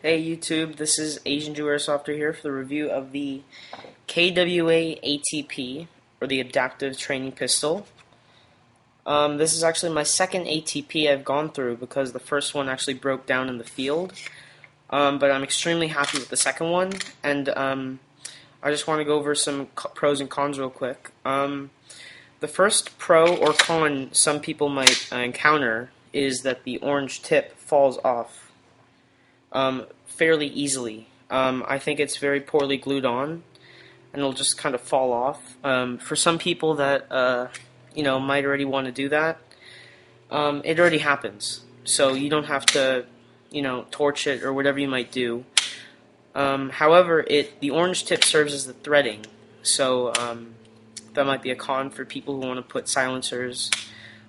Hey YouTube, this is Asian Jew Airsofter here for the review of the KWA ATP, or the Adaptive Training Pistol. This is actually my second ATP I've gone through because the first one actually broke down in the field. But I'm extremely happy with the second one, and I just want to go over some pros and cons real quick. The first pro or con some people might encounter is that the orange tip falls off fairly easily. I think it's very poorly glued on, and it'll just kind of fall off. For some people that might already want to do that, it already happens. So you don't have to, torch it or whatever you might do. However, the orange tip serves as the threading, so that might be a con for people who want to put silencers,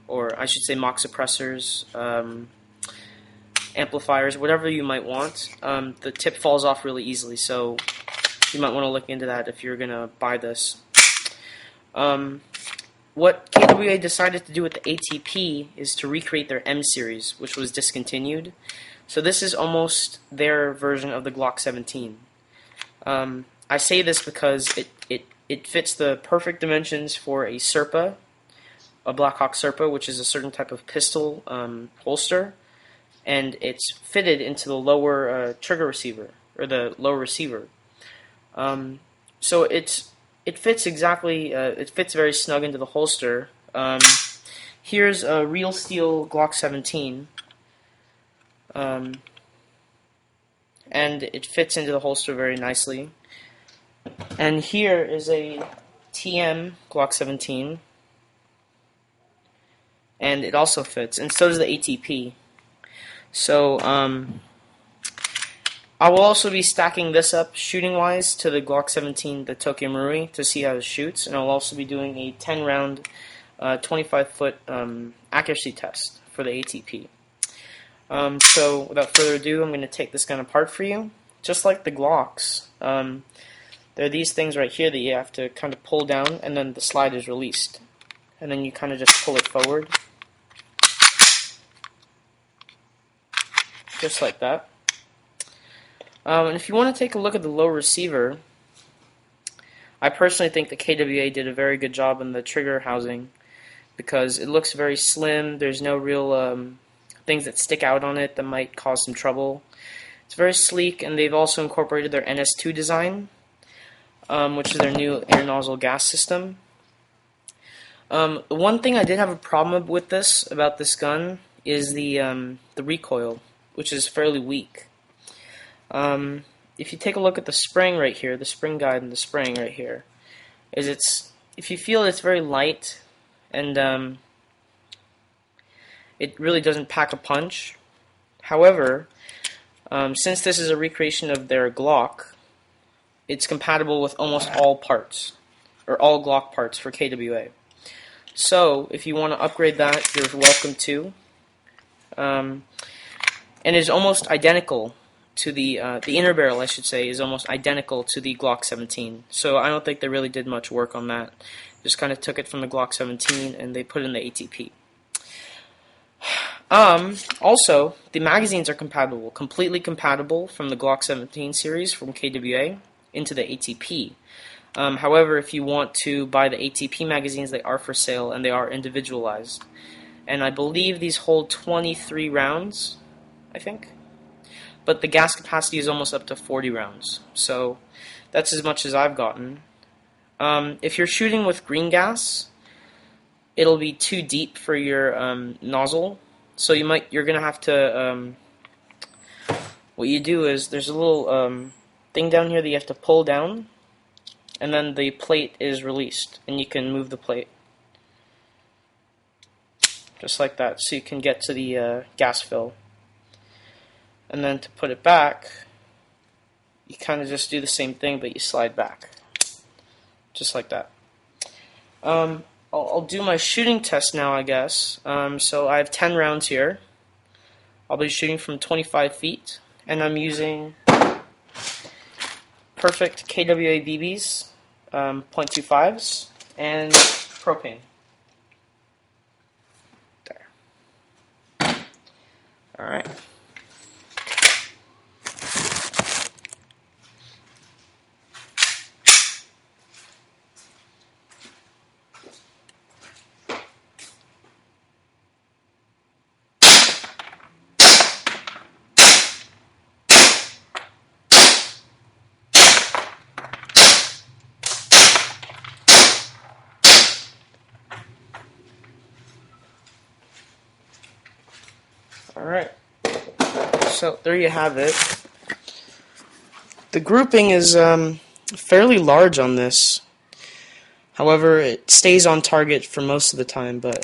or I should say mock suppressors, amplifiers, whatever you might want. The tip falls off really easily, so you might want to look into that if you're going to buy this. What KWA decided to do with the ATP is to recreate their M series, which was discontinued. So this is almost their version of the Glock 17. I say this because it fits the perfect dimensions for a serpa, a Blackhawk serpa, which is a certain type of pistol holster, and it's fitted into the lower trigger receiver, or the lower receiver. So it fits exactly. It fits very snug into the holster. Here's a real steel Glock 17, and it fits into the holster very nicely. And here is a TM Glock 17, and it also fits, and so does the ATP. So I will also be stacking this up shooting-wise to the Glock 17, the Tokyo Marui, to see how it shoots, and I'll also be doing a 10-round, 25-foot accuracy test for the ATP. So without further ado, I'm going to take this gun apart for you. Just like the Glocks, there are these things right here that you have to kind of pull down, and then the slide is released. And then you kind of just pull it forward. Just like that. And if you want to take a look at the low receiver, I personally think the KWA did a very good job in the trigger housing because it looks very slim. There's no real things that stick out on it that might cause some trouble. It's very sleek, and they've also incorporated their NS2 design, which is their new air nozzle gas system. The one thing I did have a problem with about this gun is the recoil, which is fairly weak. If you take a look at the spring right here, the spring guide and the spring right here, if you feel it's very light, and it really doesn't pack a punch. However, since this is a recreation of their Glock, it's compatible with almost all parts, or all Glock parts for KWA. So if you want to upgrade that, you're welcome to. And it's almost identical to the inner barrel, I should say, is almost identical to the Glock 17. So I don't think they really did much work on that. Just kind of took it from the Glock 17 and they put it in the ATP. Also, the magazines are compatible, completely compatible from the Glock 17 series from KWA into the ATP. However, if you want to buy the ATP magazines, they are for sale and they are individualized. And I believe these hold 23 rounds, I think. But the gas capacity is almost up to 40 rounds. So that's as much as I've gotten. If you're shooting with green gas, it'll be too deep for your nozzle. So you're gonna have to. What you do is there's a little thing down here that you have to pull down, and then the plate is released, and you can move the plate just like that, so you can get to the gas fill. And then to put it back, you kind of just do the same thing, but you slide back, just like that. I'll do my shooting test now, I guess. So I have 10 rounds here. I'll be shooting from 25 feet, and I'm using perfect KWA BBs, .25s, and propane. There. Alright. Alright, so there you have it. The grouping is fairly large on this. However, it stays on target for most of the time, but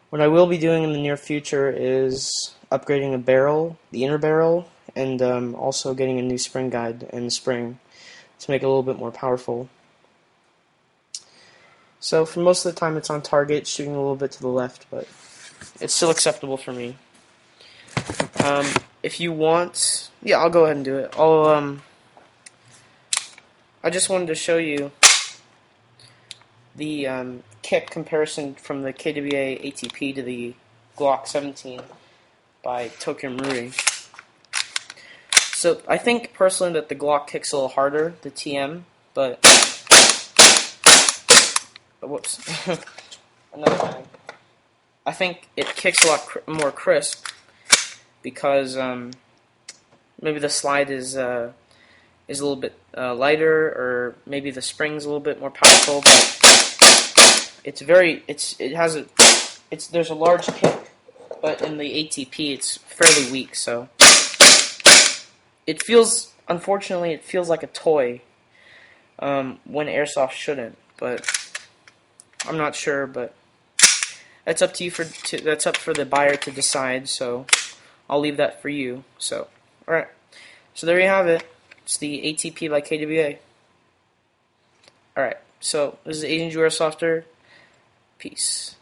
what I will be doing in the near future is upgrading a barrel, the inner barrel, and also getting a new spring guide and spring to make it a little bit more powerful. So for most of the time it's on target, shooting a little bit to the left, but it's still acceptable for me. If you want, yeah, I'll go ahead and do it. I just wanted to show you the kick comparison from the KWA ATP to the Glock 17 by Tokyo Marui. So I think personally that the Glock kicks a little harder, the TM, but whoops, another thing. I think it kicks a lot more crisp because maybe the slide is a little bit lighter, or maybe the spring's a little bit more powerful. But there's a large kick, but in the ATP it's fairly weak. So unfortunately, it feels like a toy when airsoft shouldn't. But I'm not sure, but that's up to you that's up for the buyer to decide. So I'll leave that for you. So alright, so there you have it. It's the ATP by KWA. Alright, so this is Asian Jew Airsofter. Peace.